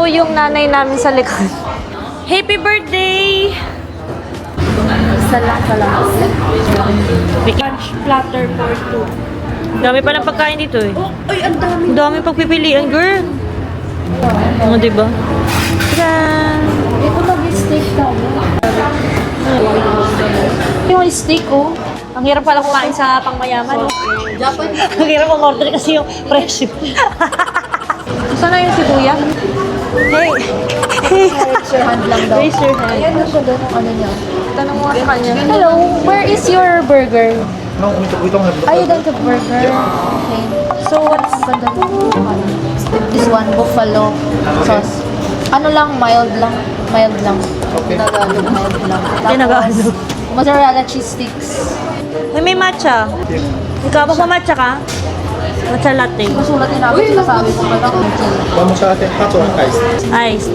po yung nanay namin sa likod. Happy birthday! Salamat. Lunch platter for two. Dami palang pagkain dito eh. Oh, ay, ang dami. Ang dami pagpipilian, girl. Ano, diba? Tadaan! Ito mag-steak tayo. Yung steak, oh. Ang hirap pala kumain sa pangmayaman. No? Japanese. Ang hirap ang order kasi yung presyo. Saan na yung sibuyas? Hey! Raise your hand lang daw. Raise your hand. Ayan na siya doon ang ano niya. Tanong mo nga sa kanya. Hello, where is your burger? No, we don't have. Are you done to burger? Okay. So, what's ganda this one? Buffalo sauce. Ano lang, mild lang. Mild lang. Okay. Tagalog, mild lang. Ay, Tagalog. Mozzarella cheese sticks. May matcha. Ikaw, matcha ka? Matcha latte. Masulat din namin sinasabi ko ba lang. One more sa atin. Hot or ice? Ice.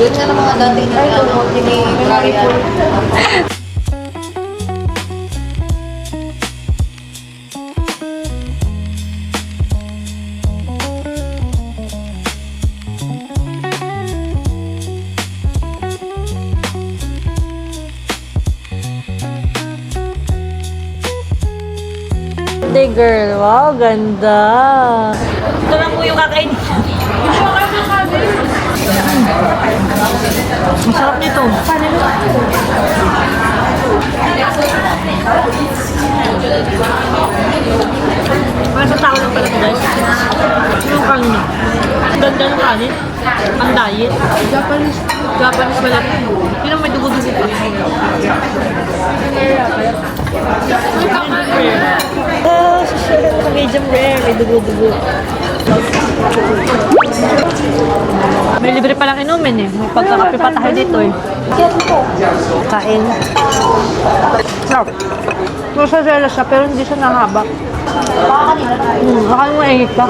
Yun nga ng mga dating na Brian. Birthday girl. Wow, ganda. Ito lang po yung kakainin. Ang sarap nito. Para sa tao lang pala ito, guys. Yung kanin. Ang ganda ng kanin. Ang diet. Japanese pala ito. Yun ang may dugo-dugo pa. Oh, medium rare. May dugo-dugo. May libre palang inumin eh. May pagkakape pa tayo dito eh. Kain. Sarap. Mozzarella siya pero hindi siya nahaba. Baka mo maingit ka.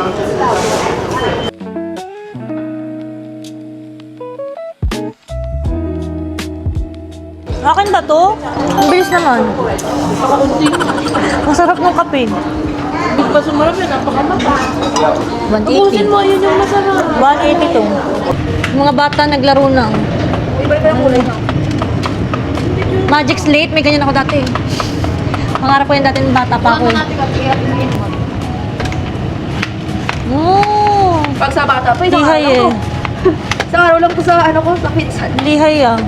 Akin ba to? Ang bilis naman. Masarap ng kape. Hindi pa sumarap yun, napakamata. 180. Ubusin mo, yun yung masarap. 180 to. Yung mga bata naglaro ng Iba-iba yung kulay. Magic Slate. May ganyan ako dati. Pangarap ko yan dati ng bata pa ako. Oh, Pag sa bata pa, isang lihay araw eh. ko. Isang araw lang po sa ano ko, sa pizza. Lihay ah.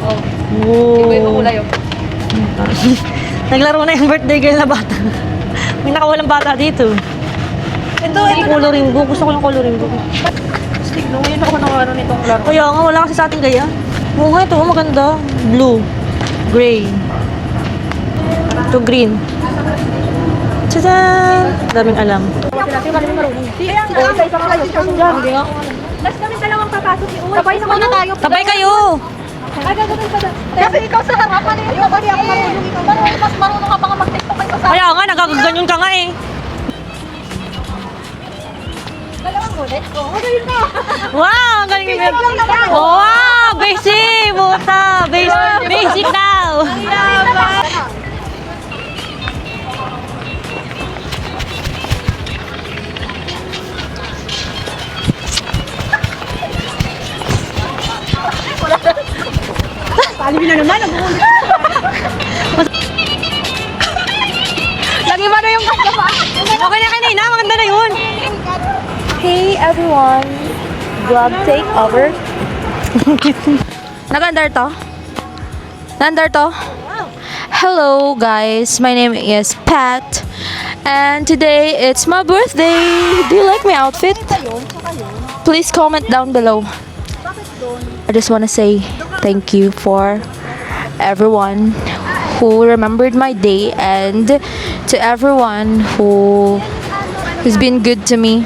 Oh, Oh. iba-iba kulay oh. Naglaro na yung birthday girl na bata. May nakawalang bata dito. Ito, Yung coloring book. Gusto ko ng coloring book. Stick, no? Yun ako ng ano nitong laro. Kaya nga, wala kasi sa ating gaya. Oo nga, ito maganda. Blue. Gray. Ito green. Tadaan! Daming alam. Kaya nga, sa isang kayo dyan. Tapos kami dalawang papasok ni Uy. Sabay naman na tayo. Sabay kayo! Ay, gagawin pa dyan. Kasi ikaw sa harapan eh. Ayoko di ako marunong ikaw. Mas marunong ka pa nga mag-tiktok kayo sa Kaya nga, nagkakaganyan ka nga eh. dalawang ulit. Oo, magayon na. Wow! Ang galing yung wow! Basic! Buta! Basic daw! Palibin na naman. Lagi ba na yung kasama? Okay na kanina, maganda na yun. Hey everyone, vlog takeover. Nagandar to? Nandar to? Hello guys, my name is Pat. And today it's my birthday. Do you like my outfit? Please comment down below. I just want to say thank you for everyone who remembered my day and to everyone who has been good to me.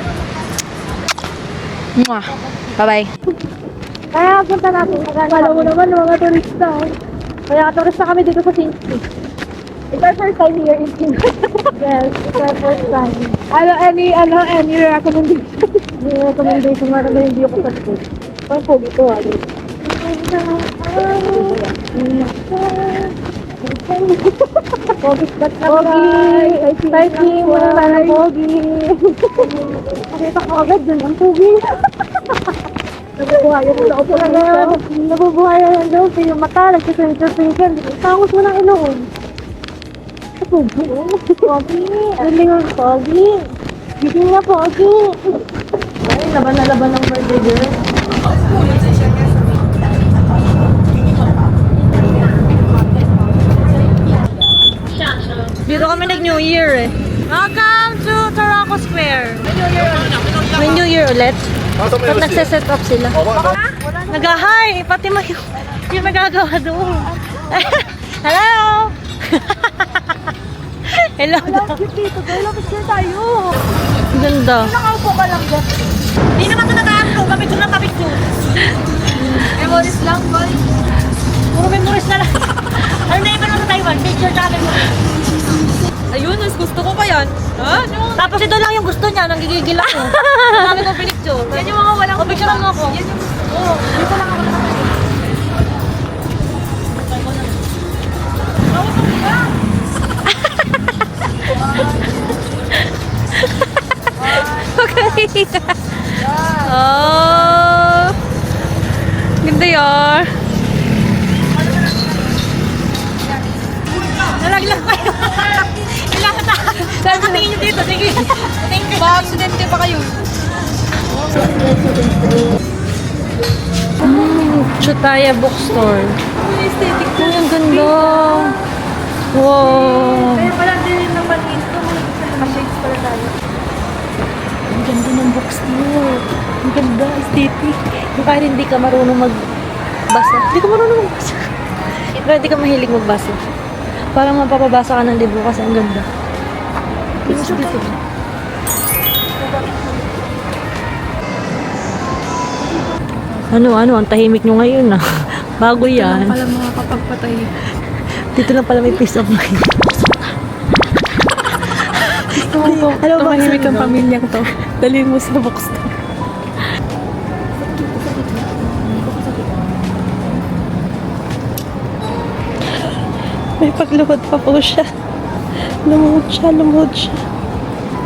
Mwah. Bye-bye. Kaya punta natin. Kala mo naman mga turista. Kaya turista kami dito sa St. It's our first time here in St. Yes, it's our first time. Any recommendation? Any recommendation? Marami hindi ako sa school. Pang pogi ko, Pogi, typing mo naman ang pogi. Pakita ko agad dun ang pogi. Nabubuhayan mo na ako talaga. Nabubuhayan ang loob. Yung mata, nagsisensitive. Tangos mo ng inoon. Pogi. Galing Pogi. Gising na Pogi. Ay, laban na laban ng birthday girl. Dito kami nag-New Year eh. Welcome to Toronto Square. May New Year ulit. Ba't nagse-set up sila? Nag-hi! Pati mo yung nagagawa doon. Hello! Hello daw. Dito, dahil picture tayo. Ganda. Nakaupo ka lang dyan. Hindi naman ito nag-aamlo. Picture na picture. Memories lang, boy. Puro memories na lang. Ano na iba sa Taiwan? Picture sa akin mo. Ayun, mas gusto ko pa yan. Ha? Tapos ito lang yung gusto niya. Nanggigigil ako. Marami kong pinicture. Yan yung mga walang Picture lang ako. Yan yung gusto ko. Dito lang ako Oh. Ganda yun. Nalaglag pa yun. Kailangan na. Saan tingin nyo dito? Sige. Tingin ka. Baka-aksidente pa kayo. Chutaya Bookstore. Aesthetic Ay, ang ganda. Wow. Kaya pala din naman ito. Naka-shades pala tayo. Ang ganda ng bookstore. Ang ganda, aesthetic. Yung kahit hindi ka marunong magbasa. Hindi ka marunong magbasa. Pero hindi ka mahilig magbasa. Parang mapapabasa ka ng libro kasi ang ganda. It's beautiful. Ano, ang tahimik nyo ngayon ah. Bago yan. Pala mga kapagpatay. Dito lang pala may peace of mind. Alam mo, mahimik ang pamilyang to. Dalhin mo sa bookstore. May pagluhod pa po siya. Lumuhod siya.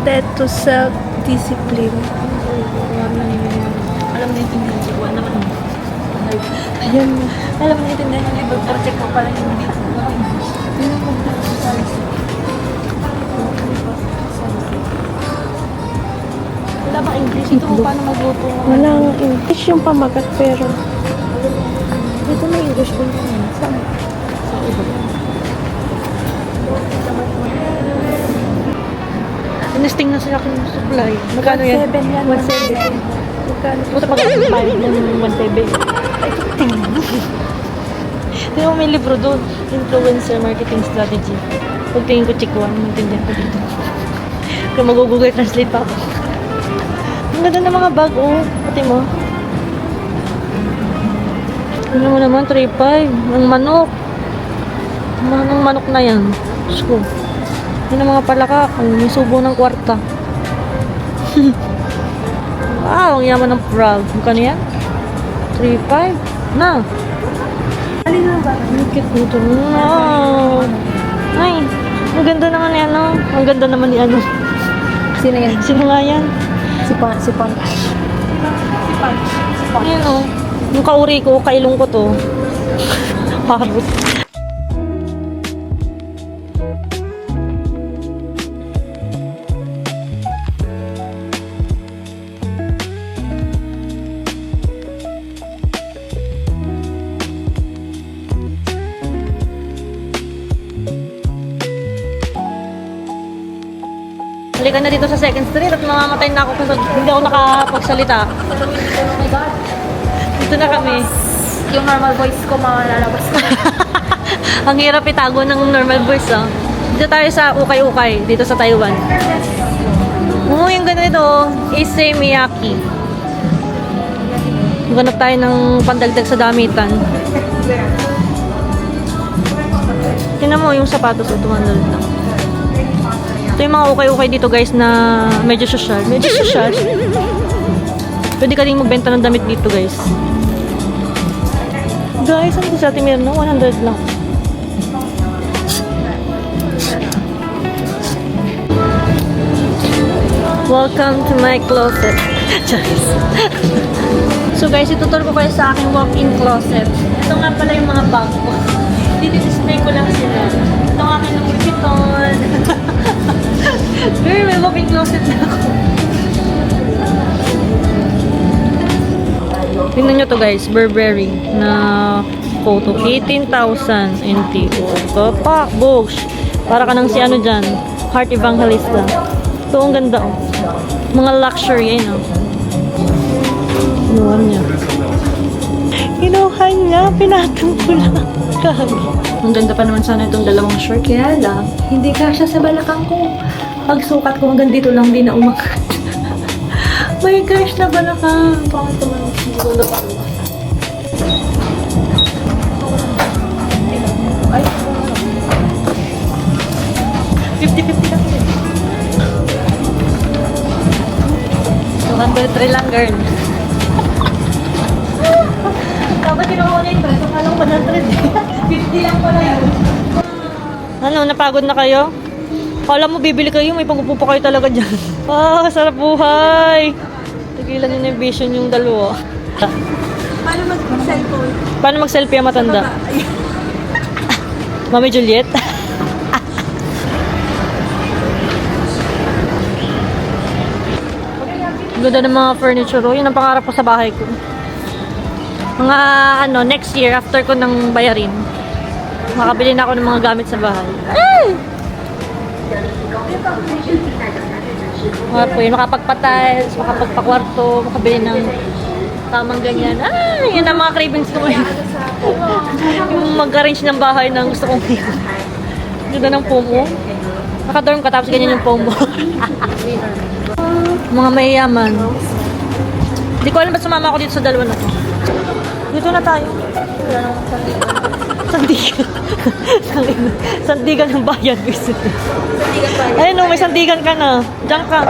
That to self-discipline. Alam na yung buwan naman. Ayan. Alam na yung tindahan ng libro. Project mo pala yung dito. Wala bang English? Ito kung paano magluto. Wala nga English yung pamagat pero dito may English din naman. Saan? Sa iba. Tinesting na sila ng supply. Magkano yan? 7 yan. 1.7. Magkano? Puta pag-bayad ng 1.7. Ay, tingnan mo. Hindi mo may libro doon. Influencer Marketing Strategy. Pag tingin ko, check 1. Maintindihan ko dito. Kaya mag-google translate pa ako. Ang ganda ng mga bag, oh. Pati mo. Ano mo naman, 3.5. Ang manok. Ang manok na yan. Diyos ko. Yan ang mga palaka. May subo ng kwarta. Wow, ang yaman ng frog. Magkano yan? 3.5. Na. Alin na ba? Ang cute nito. Wow. Ay, ang ganda naman ni ano. Ang ganda naman ni ano. Sino yan? Sino nga yan? Si Punch. Ayan o. Yung kauri ko, kailong ko to. Parot. Halika na dito sa second street at mamamatay na ako kasi hindi ako nakapagsalita. Oh my God. Dito na kami. Yung normal voice ko lalabas ko. Ang hirap itago ng normal voice, ah. Dito tayo sa ukay-ukay, dito sa Taiwan. Yung ganito, Issey Miyake. Ganap tayo ng pandagdag sa damitan. Tingnan mo yung sapatos, 200 lang. Ito yung mga ukay-ukay dito guys na medyo social. Medyo social. Pwede ka rin magbenta ng damit dito guys. Guys, ano ito sa ating meron? 100 lang. Welcome to my closet. Charis. So guys, itutur ko kayo sa aking walk-in closet. Ito nga pala yung mga bag ko. Didi-display ko lang sila. Ito ang aking Louis Vuitton. Girl, may walk-in closet na ako. Tingnan nyo to guys, Burberry na photo. 18,000 NT. Kapak, box. Para ka nang si ano dyan, Heart Evangelista. Ito ang ganda oh. Mga luxury, yun oh. Inuwan niya. Kinuha niya, pinatong ko lang. Ang ganda pa naman sana itong dalawang shirt. Kaya lang, hindi kasya sa balakang ko. Pagsukat ko hanggang dito lang din na umakat. My gosh, na balakang. Bakit naman siguro na pa? Ay. 50-50 lang. 103 lang, girl. Dapat kinuha na ito. Alam ko 100. 50 lang pala yun. Ano, napagod na kayo? Kala mo bibili kayo, may pagpupo kayo talaga dyan. Ah, sarap buhay! Tigilan nyo na yung vision yung dalawa. Paano mag-cellphone? Paano mag-selfie ang matanda? Mami Juliet? Ganda ng mga furniture. Oh. Yun ang pangarap ko sa bahay ko. Mga ano, next year, after ko nang bayarin, makabili na ako ng mga gamit sa bahay. Ay! Makapagpa-tiles, makapagpa-kwarto, makabili ng tamang ganyan. Ay, yan ang mga cravings ko ngayon. Yung mag-arrange ng bahay ng gusto kong ngayon. Ganda ng foam mo. Nakadorm ka tapos ganyan yung foam mo. Mga mayayaman. Hindi ko alam ba't sumama ako dito sa dalawa na to. Dito na tayo. Wala nang sandigan. Sandigan ng bayan. Ayun no, may sandigan ka na. Diyan ka.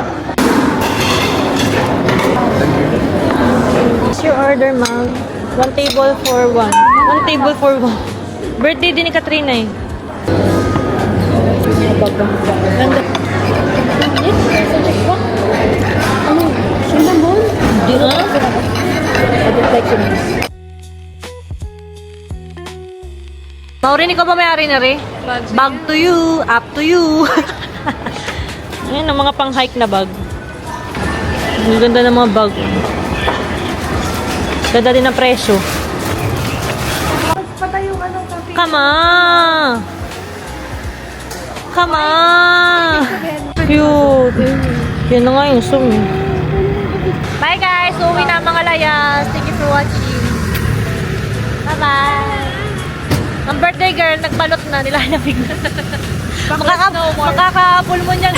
What's your order, ma'am? 1 table for 1. 1 table for 1. Birthday din ni Katrina eh. Ganda. Ano? Cinnamon? Hindi nga. I don't like cinnamon. Maureen, ikaw ba may-ari na rin? Bag to you. Up to you. Ayan ang mga pang-hike na bag. Ang ganda ng mga bag. Ganda din ang presyo. Patay yung anong coffee. Come on! Come on! Cute! Yan na nga yung song. Bye guys! Uwi na mga layas. Thank you for watching. Bye-bye! Ang birthday girl, nagbalot na. Nilalamig na. Makaka-pulmon yan.